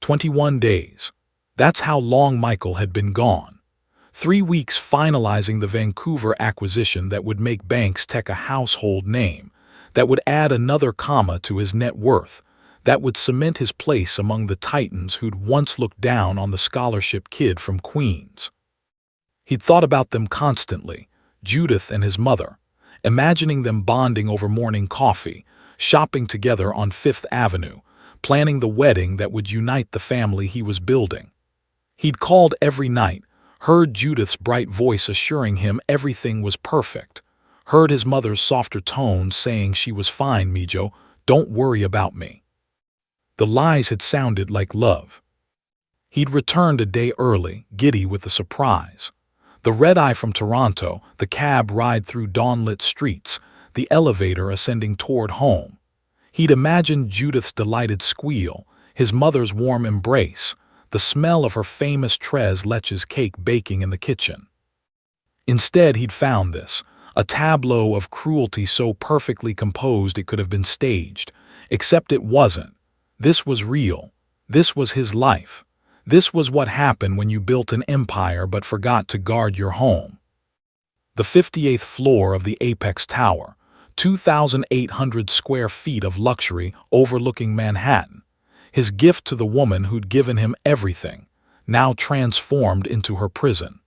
21 days. That's how long Michael had been gone. 3 weeks finalizing the Vancouver acquisition that would make Banks Tech a household name, that would add another comma to his net worth, that would cement his place among the titans who'd once looked down on the scholarship kid from Queens. He'd thought about them constantly, Judith and his mother, imagining them bonding over morning coffee, shopping together on Fifth Avenue, planning the wedding that would unite the family he was building. He'd called every night, heard Judith's bright voice assuring him everything was perfect, heard his mother's softer tones saying she was fine, Mijo, don't worry about me. The lies had sounded like love. He'd returned a day early, giddy with the surprise. The red-eye from Toronto, the cab ride through dawn-lit streets, the elevator ascending toward home. He'd imagined Judith's delighted squeal, his mother's warm embrace, the smell of her famous tres leches cake baking in the kitchen. Instead, he'd found this, a tableau of cruelty so perfectly composed it could have been staged, except it wasn't. This was real. This was his life. This was what happened when you built an empire but forgot to guard your home. The 58th floor of the Apex Tower, 2,800 square feet of luxury overlooking Manhattan. His gift to the woman who'd given him everything, now transformed into her prison.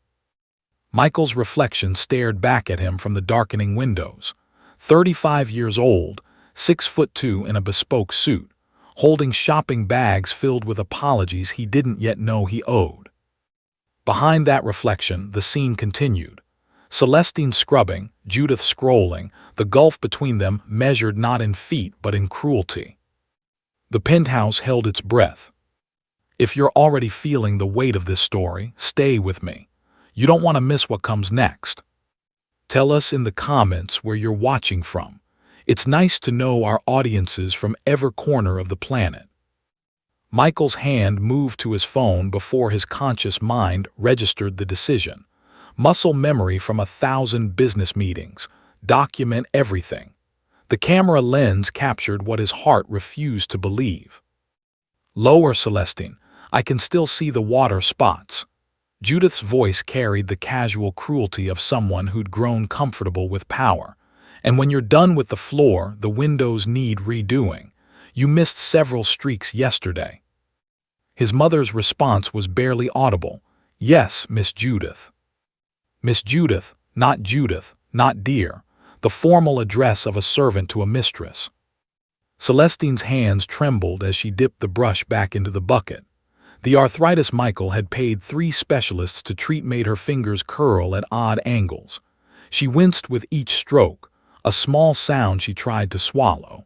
Michael's reflection stared back at him from the darkening windows. 35 years old, 6'2" in a bespoke suit, holding shopping bags filled with apologies he didn't yet know he owed. Behind that reflection, the scene continued. Celestine scrubbing, Judith scrolling, the gulf between them measured not in feet but in cruelty. The penthouse held its breath. If you're already feeling the weight of this story, stay with me. You don't want to miss what comes next. Tell us in the comments where you're watching from. It's nice to know our audiences from every corner of the planet. Michael's hand moved to his phone before his conscious mind registered the decision. Muscle memory from 1,000 business meetings. Document everything. The camera lens captured what his heart refused to believe. Lower, Celestine. I can still see the water spots. Judith's voice carried the casual cruelty of someone who'd grown comfortable with power. And when you're done with the floor, the windows need redoing. You missed several streaks yesterday. His mother's response was barely audible. Yes, Miss Judith. Miss Judith, not Judith, not dear. The formal address of a servant to a mistress. Celestine's hands trembled as she dipped the brush back into the bucket. The arthritis Michael had paid 3 specialists to treat made her fingers curl at odd angles. She winced with each stroke, a small sound she tried to swallow.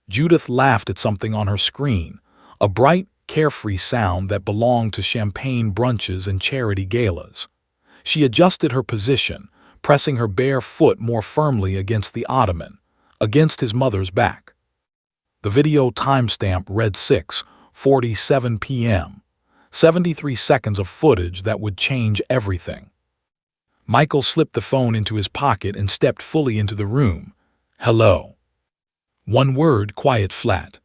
Judith laughed at something on her screen, a bright, carefree sound that belonged to champagne brunches and charity galas. She adjusted her position, pressing her bare foot more firmly against the ottoman, against his mother's back. The video timestamp read 6:47 p.m., 73 seconds of footage that would change everything. Michael slipped the phone into his pocket and stepped fully into the room. Hello. One word, quiet, flat.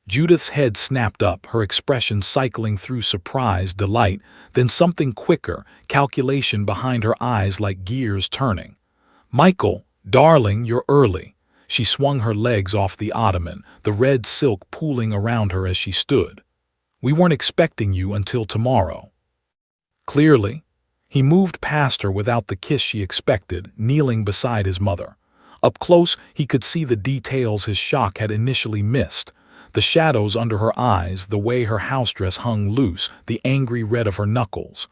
Judith's head snapped up, her expression cycling through surprise, delight, then something quicker, calculation behind her eyes like gears turning. Michael, darling, you're early. She swung her legs off the ottoman, the red silk pooling around her as she stood. We weren't expecting you until tomorrow. Clearly. He moved past her without the kiss she expected, kneeling beside his mother. Up close, he could see the details his shock had initially missed. The shadows under her eyes, the way her house dress hung loose, the angry red of her knuckles.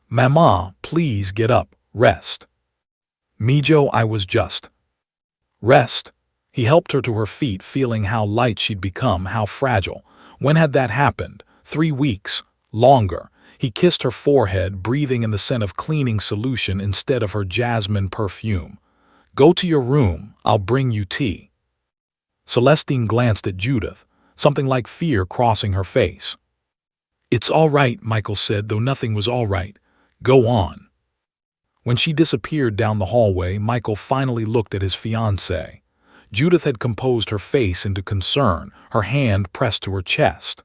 Mama, please get up, rest. Mijo, I was just. Rest. He helped her to her feet, feeling how light she'd become, how fragile. When had that happened? 3 weeks. Longer. He kissed her forehead, breathing in the scent of cleaning solution instead of her jasmine perfume. Go to your room, I'll bring you tea. Celestine glanced at Judith, something like fear crossing her face. It's all right, Michael said, though nothing was all right. Go on. When she disappeared down the hallway, Michael finally looked at his fiancée. Judith had composed her face into concern, her hand pressed to her chest.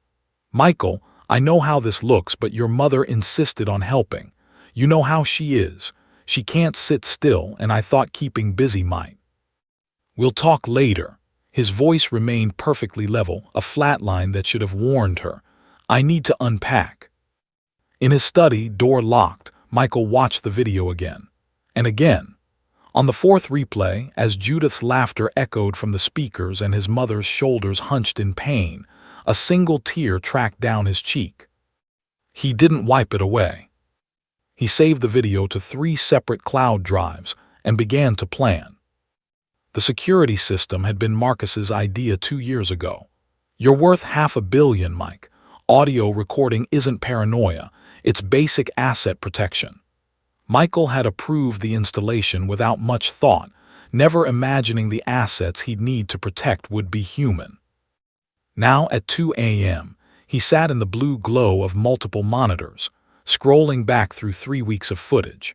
Michael, I know how this looks, but your mother insisted on helping. You know how she is. She can't sit still, and I thought keeping busy might. We'll talk later. His voice remained perfectly level, a flat line that should have warned her. I need to unpack. In his study, door locked, Michael watched the video again. And again. On the fourth replay, as Judith's laughter echoed from the speakers and his mother's shoulders hunched in pain, a single tear tracked down his cheek. He didn't wipe it away. He saved the video to 3 separate cloud drives and began to plan. The security system had been Marcus's idea 2 years ago. You're worth $500 million, Mike. Audio recording isn't paranoia, it's basic asset protection. Michael had approved the installation without much thought, never imagining the assets he'd need to protect would be human. Now at 2 a.m., he sat in the blue glow of multiple monitors, scrolling back through 3 weeks of footage.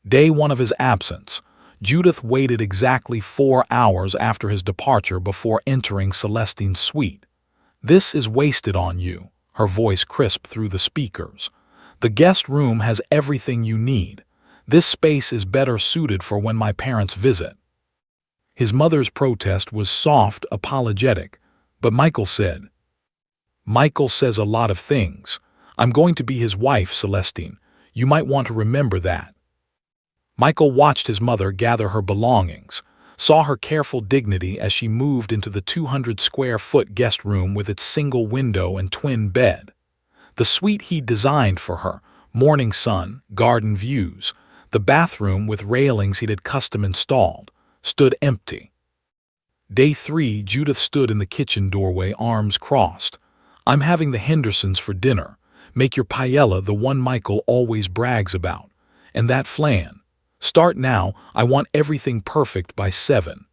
Day 1 of his absence, Judith waited exactly 4 hours after his departure before entering Celestine's suite. "This is wasted on you," her voice crisped through the speakers. "The guest room has everything you need. This space is better suited for when my parents visit." His mother's protest was soft, apologetic, but Michael said, "Michael says a lot of things. I'm going to be his wife, Celestine. You might want to remember that." Michael watched his mother gather her belongings, saw her careful dignity as she moved into the 200-square-foot guest room with its single window and twin bed. The suite he'd designed for her, morning sun, garden views, the bathroom with railings he'd had custom installed, stood empty. Day 3, Judith stood in the kitchen doorway, arms crossed. "I'm having the Hendersons for dinner. Make your paella the one Michael always brags about. And that flan. Start now, I want everything perfect by 7.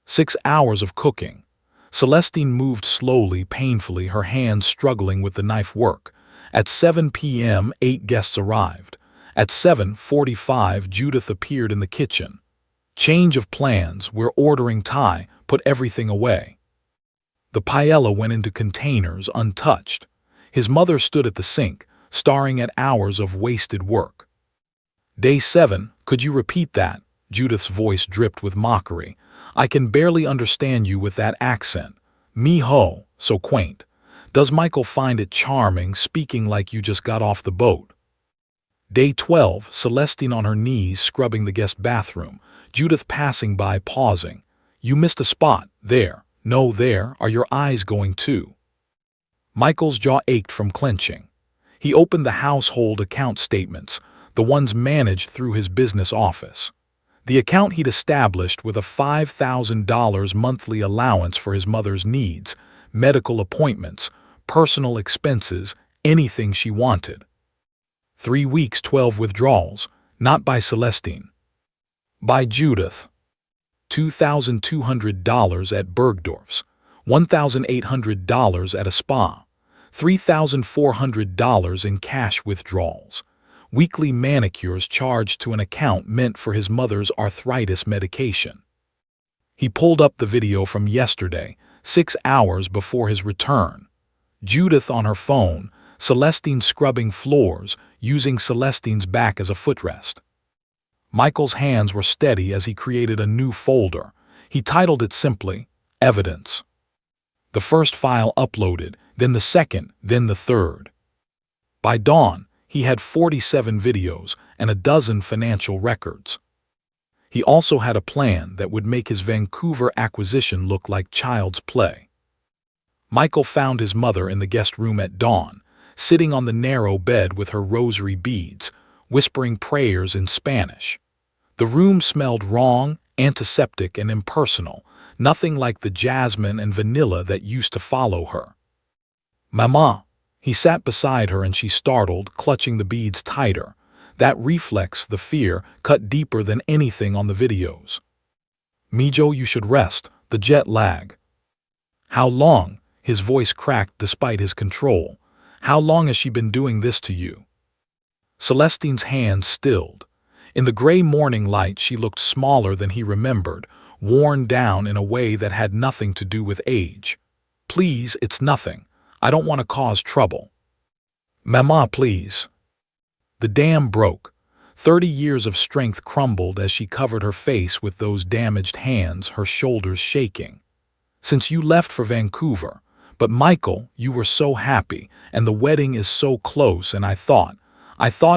6 hours of cooking. Celestine moved slowly, painfully, her hands struggling with the knife work. At 7 p.m., 8 guests arrived. At 7:45, Judith appeared in the kitchen. "Change of plans, we're ordering Thai, put everything away." The paella went into containers, untouched. His mother stood at the sink, staring at hours of wasted work. Day 7, "Could you repeat that?" Judith's voice dripped with mockery. "I can barely understand you with that accent. Me-ho, so quaint. Does Michael find it charming, speaking like you just got off the boat?" Day 12, Celestine on her knees scrubbing the guest bathroom, Judith passing by, pausing. "You missed a spot. There. No, there. Are your eyes going too?" Michael's jaw ached from clenching. He opened the household account statements, the ones managed through his business office. The account he'd established with a $5,000 monthly allowance for his mother's needs, medical appointments, personal expenses, anything she wanted. 3 weeks, 12 withdrawals, not by Celestine. By Judith. $2,200 at Bergdorf's, $1,800 at a spa, $3,400 in cash withdrawals. Weekly manicures charged to an account meant for his mother's arthritis medication. He pulled up the video from yesterday, 6 hours before his return. Judith on her phone, Celestine scrubbing floors, using Celestine's back as a footrest. Michael's hands were steady as he created a new folder. He titled it simply, Evidence. The first file uploaded, then the second, then the third. By dawn, he had 47 videos and a dozen financial records. He also had a plan that would make his Vancouver acquisition look like child's play. Michael found his mother in the guest room at dawn, sitting on the narrow bed with her rosary beads, whispering prayers in Spanish. The room smelled wrong, antiseptic, and impersonal, nothing like the jasmine and vanilla that used to follow her. "Mama." He sat beside her and she startled, clutching the beads tighter. That reflex, the fear, cut deeper than anything on the videos. "Mijo, you should rest, the jet lag." "How long?" His voice cracked despite his control. "How long has she been doing this to you?" Celestine's hands stilled. In the gray morning light she looked smaller than he remembered, worn down in a way that had nothing to do with age. "Please, it's nothing. I don't want to cause trouble. Mama, please. The dam broke. 30 years of strength crumbled as she covered her face with those damaged hands, her shoulders shaking. Since you left for Vancouver, but Michael, you were so happy, and the wedding is so close, and I thought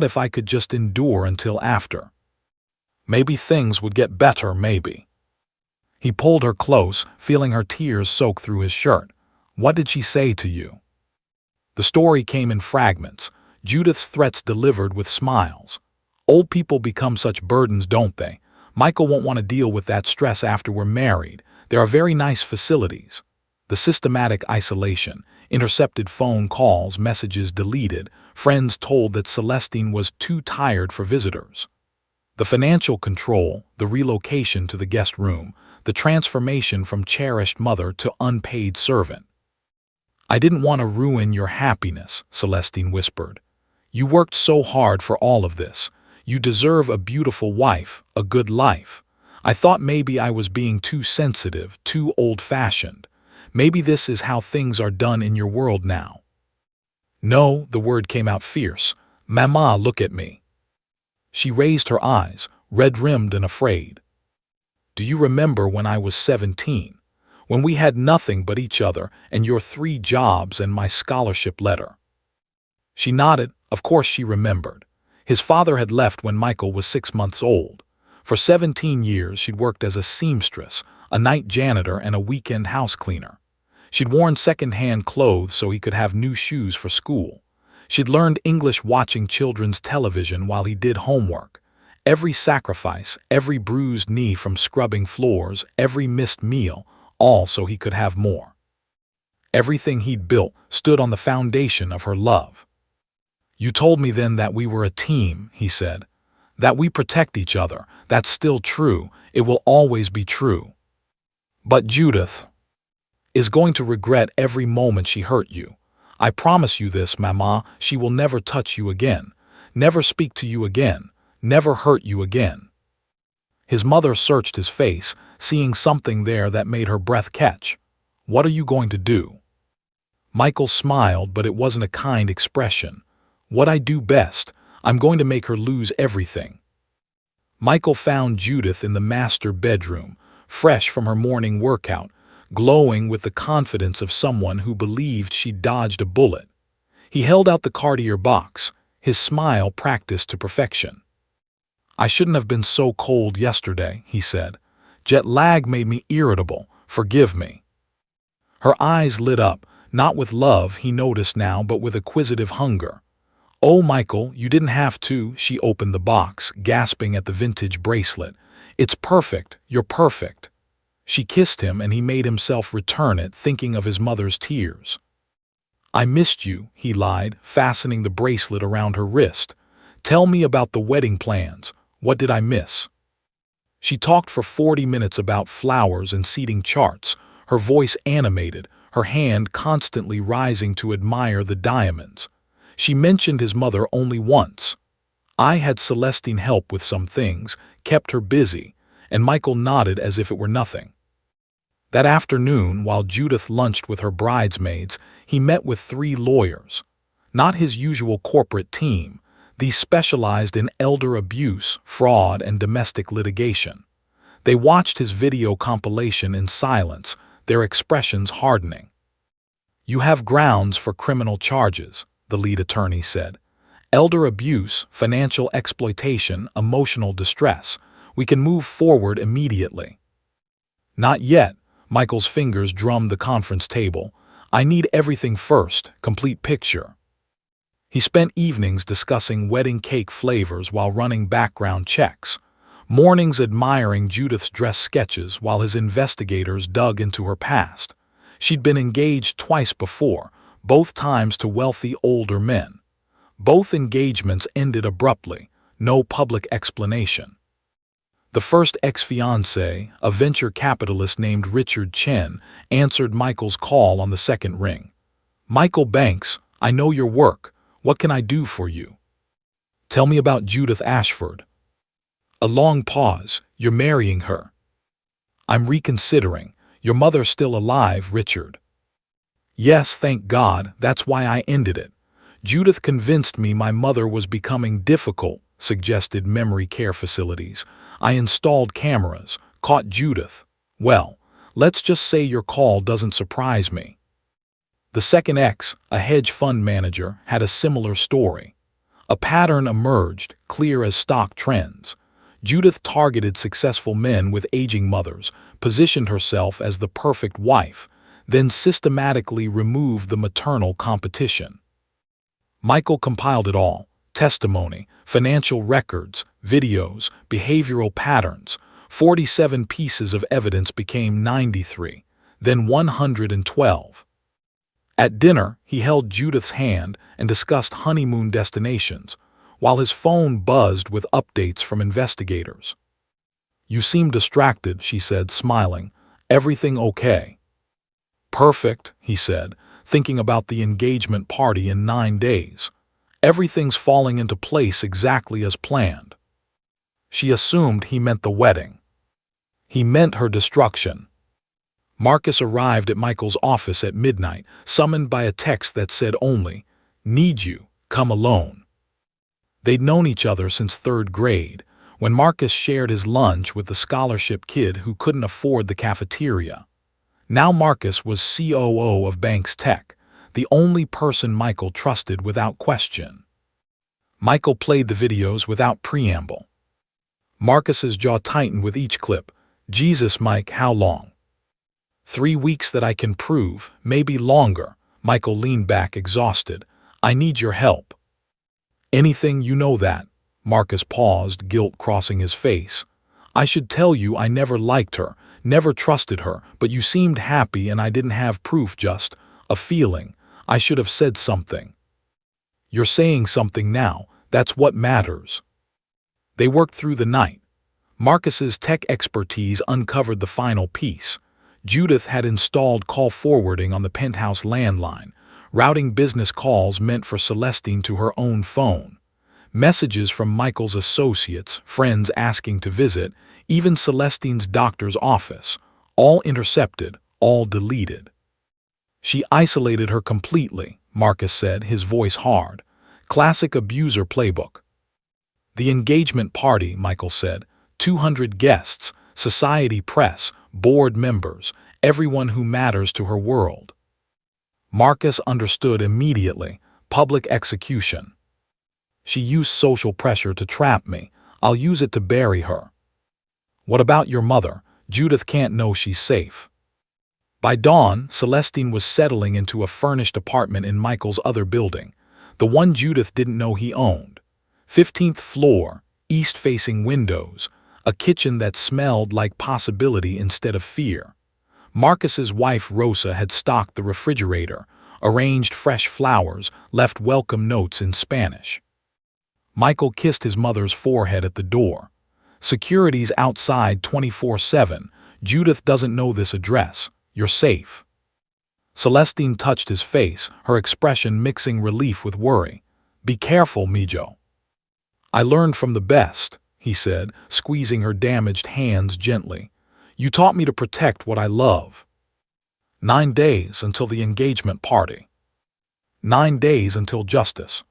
if I could just endure until after. Maybe things would get better, maybe. He pulled her close, feeling her tears soak through his shirt. What did she say to you? The story came in fragments, Judith's threats delivered with smiles. Old people become such burdens, don't they? Michael won't want to deal with that stress after we're married. There are very nice facilities. The systematic isolation, intercepted phone calls, messages deleted, friends told that Celestine was too tired for visitors. The financial control, the relocation to the guest room, the transformation from cherished mother to unpaid servant. I didn't want to ruin your happiness, Celestine whispered. You worked so hard for all of this. You deserve a beautiful wife, a good life. I thought maybe I was being too sensitive, too old-fashioned. Maybe this is how things are done in your world now. No, the word came out fierce. Mama, look at me. She raised her eyes, red-rimmed and afraid. Do you remember when I was 17? When we had nothing but each other and your 3 jobs and my scholarship letter? She nodded. Of course she remembered. His father had left when Michael was 6 months old. For 17 years she'd worked as a seamstress, a night janitor and a weekend house cleaner. She'd worn second-hand clothes so he could have new shoes for school. She'd learned English watching children's television while he did homework. Every sacrifice, every bruised knee from scrubbing floors, every missed meal, all so he could have more. Everything he'd built stood on the foundation of her love. You told me then that we were a team, he said. That we protect each other. That's still true. It will always be true. But Judith is going to regret every moment she hurt you. I promise you this, Mama, she will never touch you again, never speak to you again, never hurt you again. His mother searched his face, seeing something there that made her breath catch. What are you going to do? Michael smiled, but it wasn't a kind expression. What I do best, I'm going to make her lose everything. Michael found Judith in the master bedroom, fresh from her morning workout, glowing with the confidence of someone who believed she'd dodged a bullet. He held out the Cartier box, his smile practiced to perfection. I shouldn't have been so cold yesterday, he said. Jet lag made me irritable. Forgive me. Her eyes lit up, not with love, he noticed now, but with acquisitive hunger. Oh, Michael, you didn't have to. She opened the box, gasping at the vintage bracelet. It's perfect. You're perfect. She kissed him and he made himself return it, thinking of his mother's tears. I missed you, he lied, fastening the bracelet around her wrist. Tell me about the wedding plans. What did I miss? She talked for 40 minutes about flowers and seating charts, her voice animated, her hand constantly rising to admire the diamonds. She mentioned his mother only once. I had Celestine help with some things, kept her busy, and Michael nodded as if it were nothing. That afternoon, while Judith lunched with her bridesmaids, he met with 3 lawyers. Not his usual corporate team. These specialized in elder abuse, fraud, and domestic litigation. They watched his video compilation in silence, their expressions hardening. You have grounds for criminal charges, the lead attorney said. Elder abuse, financial exploitation, emotional distress. We can move forward immediately. Not yet, Michael's fingers drummed the conference table. I need everything first, complete picture. He spent evenings discussing wedding cake flavors while running background checks, mornings admiring Judith's dress sketches while his investigators dug into her past. She'd been engaged twice before, both times to wealthy older men. Both engagements ended abruptly, no public explanation. The first ex-fiancé, a venture capitalist named Richard Chen, answered Michael's call on the second ring. Michael Banks, I know your work. What can I do for you? Tell me about Judith Ashford. A long pause. You're marrying her. I'm reconsidering. Your mother's still alive, Richard. Yes, thank God, that's why I ended it. Judith convinced me my mother was becoming difficult, suggested memory care facilities. I installed cameras, caught Judith. Well, let's just say your call doesn't surprise me. The second ex, a hedge fund manager, had a similar story. A pattern emerged, clear as stock trends. Judith targeted successful men with aging mothers, positioned herself as the perfect wife, then systematically removed the maternal competition. Michael compiled it all: testimony, financial records, videos, behavioral patterns. 47 pieces of evidence became 93, then 112. At dinner, he held Judith's hand and discussed honeymoon destinations, while his phone buzzed with updates from investigators. "You seem distracted," she said, smiling. "Everything okay?" "Perfect," he said, thinking about the engagement party in 9 days. "Everything's falling into place exactly as planned." She assumed he meant the wedding. He meant her destruction. Marcus arrived at Michael's office at midnight, summoned by a text that said only, "Need you, come alone." They'd known each other since 3rd grade, when Marcus shared his lunch with the scholarship kid who couldn't afford the cafeteria. Now Marcus was COO of Banks Tech, the only person Michael trusted without question. Michael played the videos without preamble. Marcus's jaw tightened with each clip. "Jesus, Mike, how long?" "3 weeks that I can prove, maybe longer." Michael leaned back, exhausted. "I need your help." "Anything, you know that." Marcus paused, guilt crossing his face. "I should tell you I never liked her, never trusted her, but you seemed happy and I didn't have proof, just a feeling. I should have said something." "You're saying something now, that's what matters." They worked through the night. Marcus's tech expertise uncovered the final piece. Judith had installed call forwarding on the penthouse landline, routing business calls meant for Celestine to her own phone. Messages from Michael's associates, friends asking to visit, even Celestine's doctor's office, all intercepted, all deleted. "She isolated her completely," Marcus said, his voice hard. "Classic abuser playbook." "The engagement party," Michael said. 200 guests, society press, board members, everyone who matters to her world. Marcus understood immediately. Public execution. "She used social pressure to trap me. I'll use it to bury her." "What about your mother? Judith can't know she's safe." By dawn, Celestine was settling into a furnished apartment in Michael's other building, the one Judith didn't know he owned. 15th floor, east-facing windows, a kitchen that smelled like possibility instead of fear. Marcus's wife Rosa had stocked the refrigerator, arranged fresh flowers, left welcome notes in Spanish. Michael kissed his mother's forehead at the door. "Security's outside 24/7. Judith doesn't know this address. You're safe." Celestine touched his face, her expression mixing relief with worry. "Be careful, Mijo." "I learned from the best," he said, squeezing her damaged hands gently. "You taught me to protect what I love." 9 days until the engagement party. 9 days until justice.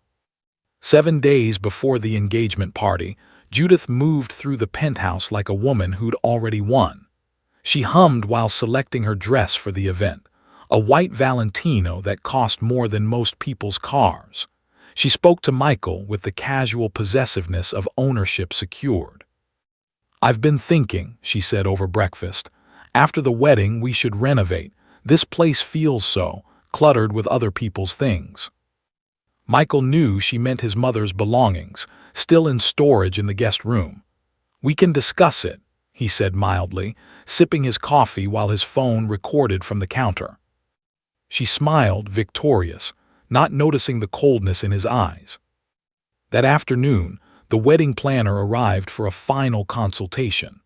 7 days before the engagement party, Judith moved through the penthouse like a woman who'd already won. She hummed while selecting her dress for the event, a white Valentino that cost more than most people's cars. She spoke to Michael with the casual possessiveness of ownership secured. "I've been thinking," she said over breakfast. "After the wedding, we should renovate. This place feels so cluttered with other people's things." Michael knew she meant his mother's belongings, still in storage in the guest room. "We can discuss it," he said mildly, sipping his coffee while his phone recorded from the counter. She smiled, victorious, not noticing the coldness in his eyes. That afternoon, the wedding planner arrived for a final consultation.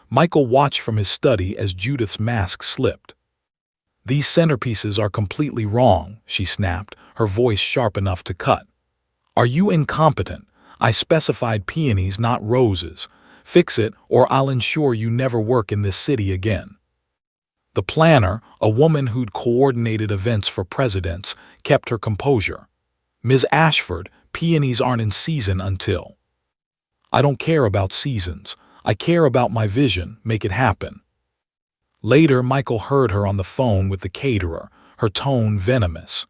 Michael watched from his study as Judith's mask slipped. "These centerpieces are completely wrong," she snapped, her voice sharp enough to cut. "Are you incompetent? I specified peonies, not roses. Fix it, or I'll ensure you never work in this city again." The planner, a woman who'd coordinated events for presidents, kept her composure. Ms. Ashford, peonies aren't in season until. I don't care about seasons. I care about my vision, make it happen. Later, Michael heard her on the phone with the caterer, her tone venomous.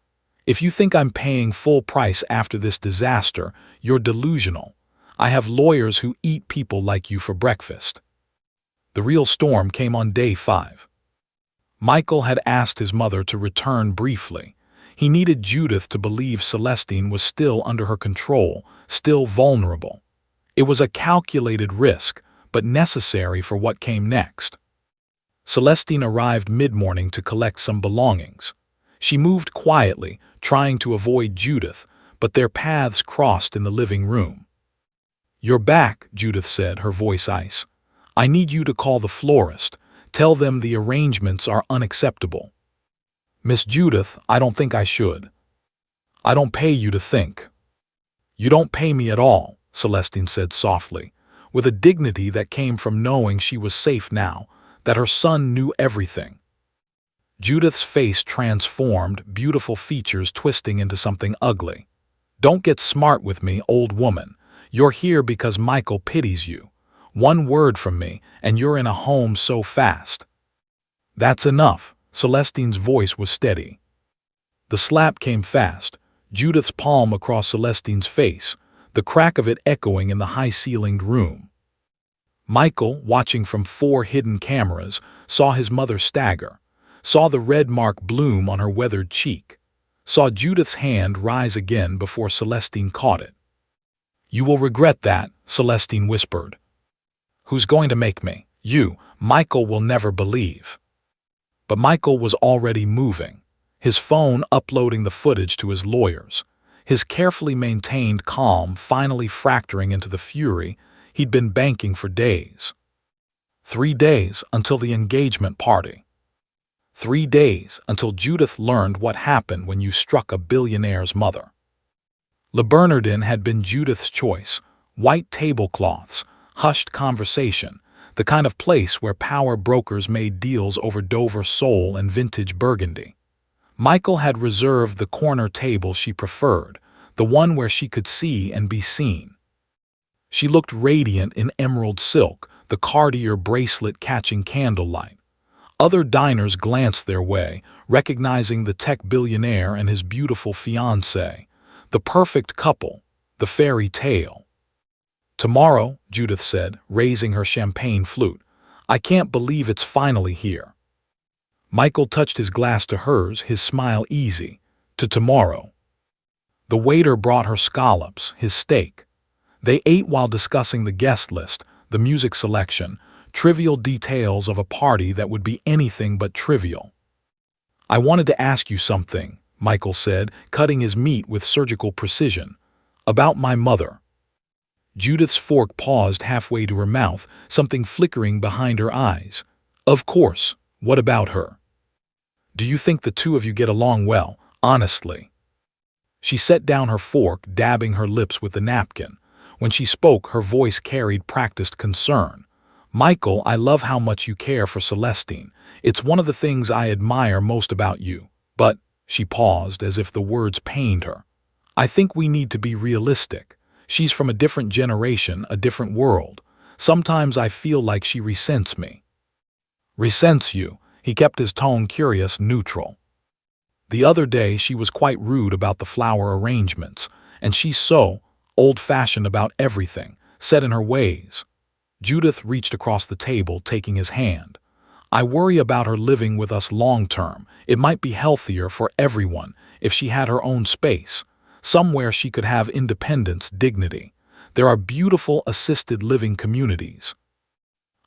If you think I'm paying full price after this disaster, you're delusional. I have lawyers who eat people like you for breakfast. The real storm came on day 5. Michael had asked his mother to return briefly. He needed Judith to believe Celestine was still under her control, still vulnerable. It was a calculated risk, but necessary for what came next. Celestine arrived mid-morning to collect some belongings. She moved quietly, trying to avoid Judith, but their paths crossed in the living room. "You're back," Judith said, her voice ice. "I need you to call the florist. Tell them the arrangements are unacceptable." "Miss Judith, I don't think I should." "I don't pay you to think." "You don't pay me at all," Celestine said softly, with a dignity that came from knowing she was safe now, that her son knew everything. Judith's face transformed, beautiful features twisting into something ugly. "Don't get smart with me, old woman. You're here because Michael pities you. One word from me, and you're in a home so fast." "That's enough." Celestine's voice was steady. The slap came fast, Judith's palm across Celestine's face, the crack of it echoing in the high-ceilinged room. Michael, watching from 4 hidden cameras, saw his mother stagger, saw the red mark bloom on her weathered cheek, saw Judith's hand rise again before Celestine caught it. "You will regret that," Celestine whispered. "Who's going to make me?" "You. Michael will never believe." But Michael was already moving, his phone uploading the footage to his lawyers, his carefully maintained calm finally fracturing into the fury he'd been banking for days. 3 days until the engagement party. 3 days until Judith learned what happened when you struck a billionaire's mother. Le Bernardin had been Judith's choice: white tablecloths, hushed conversation, the kind of place where power brokers made deals over Dover sole and vintage Burgundy. Michael had reserved the corner table she preferred, the one where she could see and be seen. She looked radiant in emerald silk, the Cartier bracelet catching candlelight. Other diners glanced their way, recognizing the tech billionaire and his beautiful fiancée, the perfect couple, the fairy tale. "Tomorrow," Judith said, raising her champagne flute. "I can't believe it's finally here." Michael touched his glass to hers, his smile easy. "To tomorrow." The waiter brought her scallops, his steak. They ate while discussing the guest list, the music selection, trivial details of a party that would be anything but trivial. "I wanted to ask you something," Michael said, cutting his meat with surgical precision. "About my mother." Judith's fork paused halfway to her mouth, something flickering behind her eyes. "Of course. What about her? Do you think the two of you get along well, honestly?" She set down her fork, dabbing her lips with the napkin. When she spoke, her voice carried practiced concern. "Michael, I love how much you care for Celestine. It's one of the things I admire most about you. But," she paused as if the words pained her, "I think we need to be realistic. She's from a different generation, a different world. Sometimes I feel like she resents me." "Resents you?" He kept his tone curious, neutral. "The other day she was quite rude about the flower arrangements, and she's so old-fashioned about everything, set in her ways." Judith reached across the table, taking his hand. "I worry about her living with us long-term. It might be healthier for everyone if she had her own space, somewhere she could have independence, dignity. There are beautiful assisted living communities."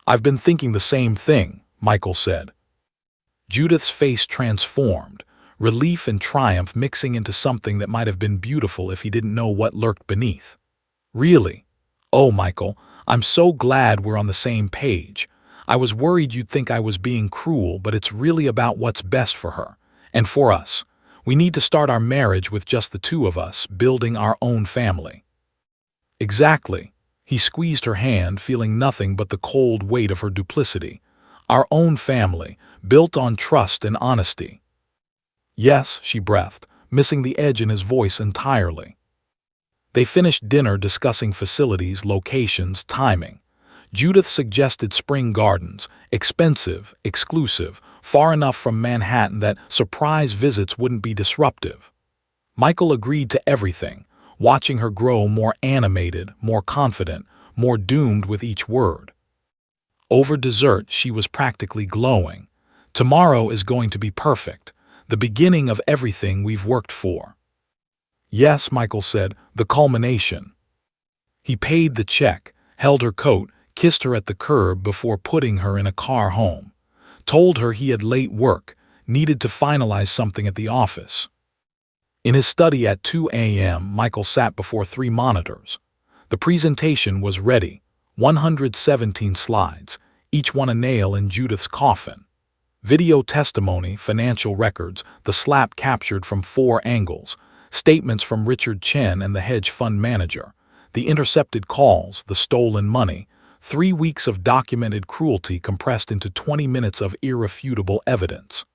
"I've been thinking the same thing," Michael said. Judith's face transformed, relief and triumph mixing into something that might have been beautiful if he didn't know what lurked beneath. "Really? Oh, Michael, I'm so glad we're on the same page. I was worried you'd think I was being cruel, but it's really about what's best for her. And for us. We need to start our marriage with just the two of us, building our own family." "Exactly." He squeezed her hand, feeling nothing but the cold weight of her duplicity. Our own family, built on trust and honesty. Yes, she breathed, missing the edge in his voice entirely. They finished dinner discussing facilities, locations, timing. Judith suggested Spring Gardens, expensive, exclusive, far enough from Manhattan that surprise visits wouldn't be disruptive. Michael agreed to everything, watching her grow more animated, more confident, more doomed with each word. Over dessert, she was practically glowing. Tomorrow is going to be perfect, the beginning of everything we've worked for. Yes, Michael said, the culmination. He paid the check, held her coat, kissed her at the curb before putting her in a car home. Told her he had late work, needed to finalize something at the office. In his study at 2 a.m., Michael sat before 3 monitors. The presentation was ready, 117 slides, each one a nail in Judith's coffin. Video testimony, financial records, the slap captured from 4 angles, statements from Richard Chen and the hedge fund manager, the intercepted calls, the stolen money, 3 weeks of documented cruelty compressed into 20 minutes of irrefutable evidence.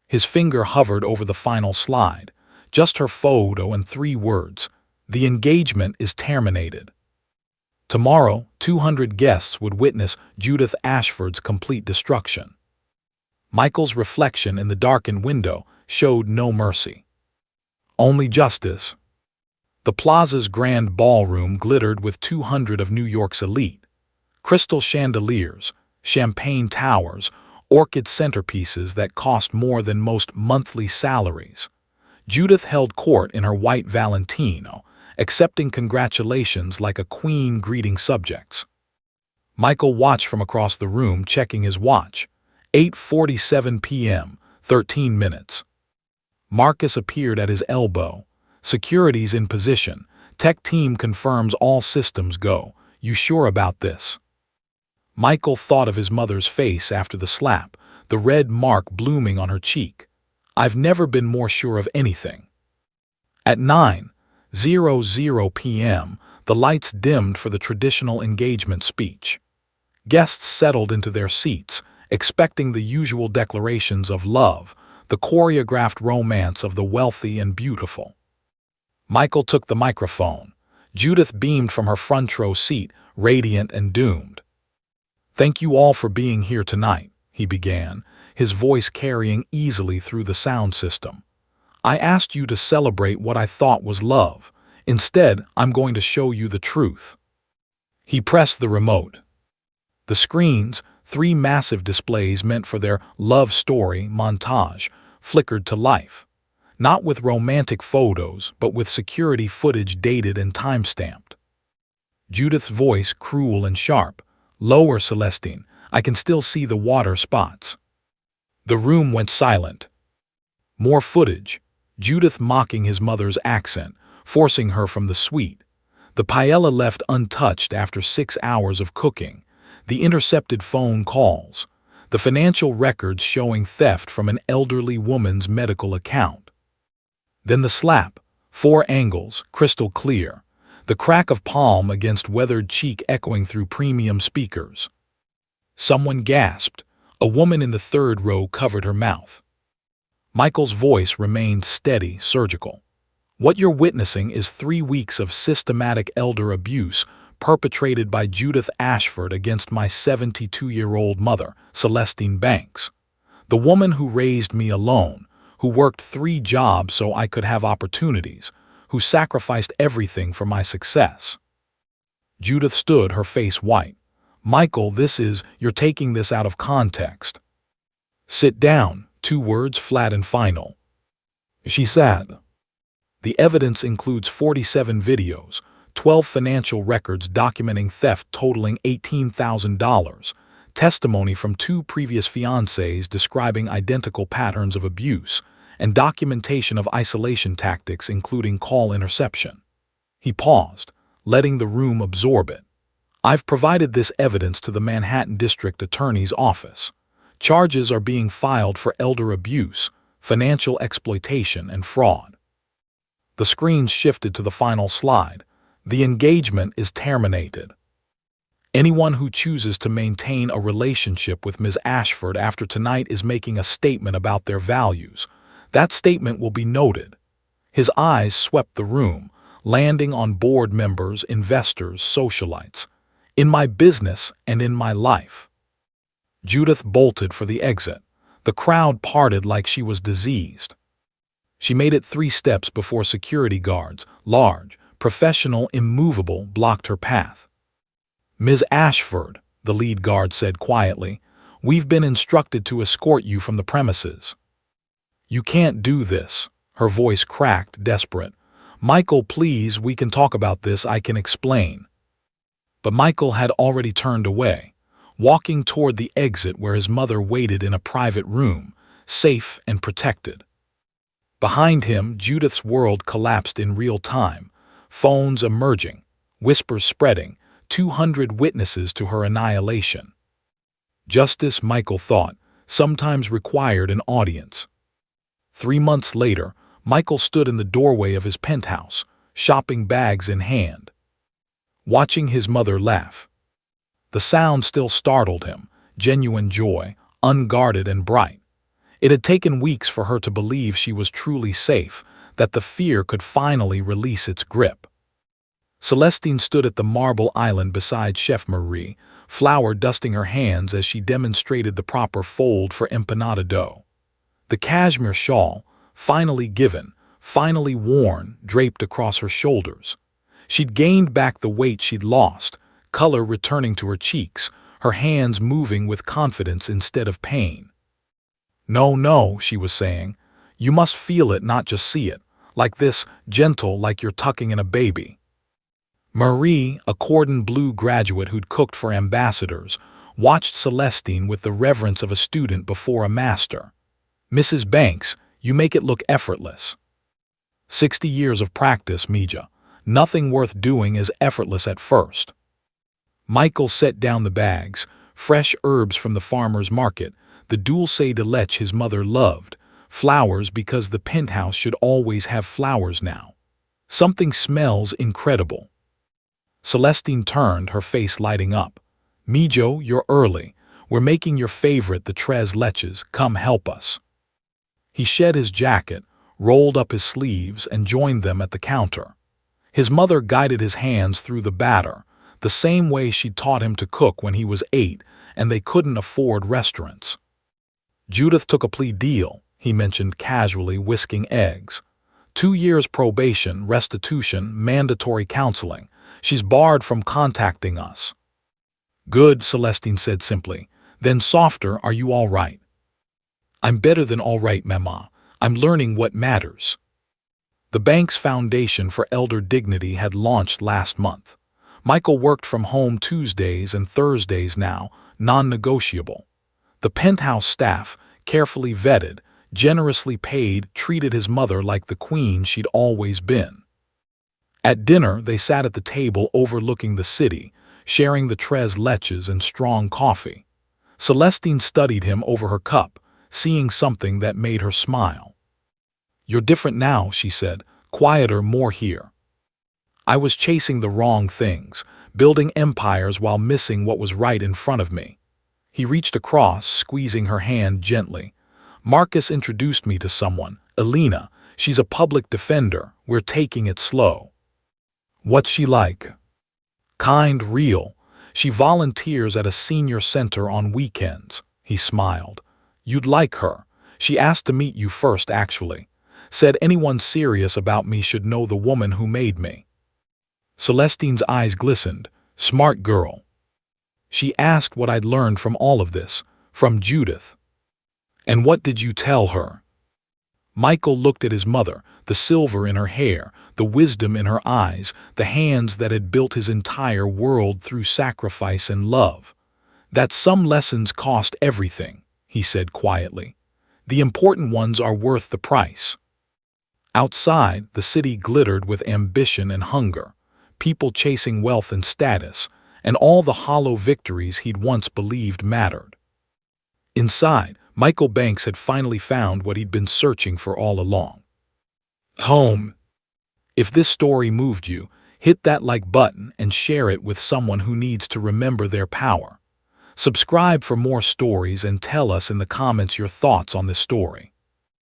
His finger hovered over the final slide, just her photo and 3 words, "The engagement is terminated." Tomorrow, 200 guests would witness Judith Ashford's complete destruction. Michael's reflection in the darkened window showed no mercy. Only justice. The plaza's grand ballroom glittered with 200 of New York's elite. Crystal chandeliers, champagne towers, orchid centerpieces that cost more than most monthly salaries. Judith held court in her white Valentino, accepting congratulations like a queen greeting subjects. Michael watched from across the room, checking his watch. 8:47 p.m., 13 minutes. Marcus appeared at his elbow. Security's in position. Tech team confirms all systems go. You sure about this? Michael thought of his mother's face after the slap, the red mark blooming on her cheek. I've never been more sure of anything. At 9:00 p.m., the lights dimmed for the traditional engagement speech. Guests settled into their seats, expecting the usual declarations of love, the choreographed romance of the wealthy and beautiful. Michael took the microphone. Judith beamed from her front row seat, radiant and doomed. Thank you all for being here tonight, he began, his voice carrying easily through the sound system. I asked you to celebrate what I thought was love. Instead, I'm going to show you the truth. He pressed the remote. The screens, 3 massive displays meant for their love story montage, flickered to life. Not with romantic photos, but with security footage dated and time-stamped. Judith's voice, cruel and sharp. Lower, Celestine. I can still see the water spots. The room went silent. More footage. Judith mocking his mother's accent, forcing her from the suite. The paella left untouched after 6 hours of cooking. The intercepted phone calls. The financial records showing theft from an elderly woman's medical account. Then the slap. 4 angles, crystal clear. The crack of palm against weathered cheek echoing through premium speakers. Someone gasped. A woman in the 3rd row covered her mouth. Michael's voice remained steady, surgical. What you're witnessing is 3 weeks of systematic elder abuse perpetrated by Judith Ashford against my 72-year-old mother, Celestine Banks. The woman who raised me alone, who worked 3 jobs so I could have opportunities, who sacrificed everything for my success. Judith stood, her face white. Michael, you're taking this out of context. Sit down, 2 words flat and final. She sat. The evidence includes 47 videos, 12 financial records documenting theft totaling $18,000, testimony from 2 previous fiancés describing identical patterns of abuse, and documentation of isolation tactics including call interception. He paused, letting the room absorb it. I've provided this evidence to the Manhattan District Attorney's Office. Charges are being filed for elder abuse, financial exploitation, and fraud. The screen shifted to the final slide. The engagement is terminated. Anyone who chooses to maintain a relationship with Ms. Ashford after tonight is making a statement about their values. That statement will be noted." His eyes swept the room, landing on board members, investors, socialites. "In my business and in my life." Judith bolted for the exit. The crowd parted like she was diseased. She made it 3 steps before security guards, large, professional, immovable, blocked her path. "Ms. Ashford," the lead guard said quietly, "we've been instructed to escort you from the premises." "You can't do this." Her voice cracked, desperate. "Michael, please, we can talk about this, I can explain." But Michael had already turned away, walking toward the exit where his mother waited in a private room, safe and protected. Behind him, Judith's world collapsed in real time, phones emerging, whispers spreading, 200 witnesses to her annihilation. Justice, Michael thought, sometimes required an audience. 3 months later, Michael stood in the doorway of his penthouse, shopping bags in hand, watching his mother laugh. The sound still startled him, genuine joy, unguarded and bright. It had taken weeks for her to believe she was truly safe, that the fear could finally release its grip. Celestine stood at the marble island beside Chef Marie, flour dusting her hands as she demonstrated the proper fold for empanada dough. The cashmere shawl, finally given, finally worn, draped across her shoulders. She'd gained back the weight she'd lost, color returning to her cheeks, her hands moving with confidence instead of pain. "No, no," she was saying. "You must feel it, not just see it. Like this, gentle, like you're tucking in a baby." Marie, a cordon bleu graduate who'd cooked for ambassadors, watched Celestine with the reverence of a student before a master. "Mrs. Banks, you make it look effortless." 60 years of practice, Mija. Nothing worth doing is effortless at first. Michael set down the bags, fresh herbs from the farmer's market, the dulce de leche his mother loved, flowers because the penthouse should always have flowers now. "Something smells incredible." Celestine turned, her face lighting up. "Mijo, you're early. We're making your favorite, the tres leches. Come help us." He shed his jacket, rolled up his sleeves, and joined them at the counter. His mother guided his hands through the batter, the same way she'd taught him to cook when he was 8 and they couldn't afford restaurants. "Judith took a plea deal," he mentioned casually, whisking eggs. 2 years probation, restitution, mandatory counseling. She's barred from contacting us." "Good," Celestine said simply. Then softer, "Are you all right?" "I'm better than all right, Mama. I'm learning what matters." The bank's foundation for elder dignity had launched last month. Michael worked from home Tuesdays and Thursdays now, non-negotiable. The penthouse staff, carefully vetted, generously paid, treated his mother like the queen she'd always been. At dinner, they sat at the table overlooking the city, sharing the tres leches and strong coffee. Celestine studied him over her cup, seeing something that made her smile. "You're different now," she said, "quieter, more here." "I was chasing the wrong things, building empires while missing what was right in front of me." He reached across, squeezing her hand gently. "Marcus introduced me to someone, Elena. She's a public defender. We're taking it slow." "What's she like?" "Kind, real. She volunteers at a senior center on weekends." He smiled. "You'd like her. She asked to meet you first, actually. Said anyone serious about me should know the woman who made me." Celestine's eyes glistened. "Smart girl." "She asked what I'd learned from all of this, from Judith." "And what did you tell her?" Michael looked at his mother, the silver in her hair, the wisdom in her eyes, the hands that had built his entire world through sacrifice and love. "That some lessons cost everything," he said quietly. "The important ones are worth the price." Outside, the city glittered with ambition and hunger, people chasing wealth and status, and all the hollow victories he'd once believed mattered. Inside, Michael Banks had finally found what he'd been searching for all along. Home. If this story moved you, Hit that like button and share it with someone who needs to remember their power. Subscribe for more stories and tell us in the comments your thoughts on this story.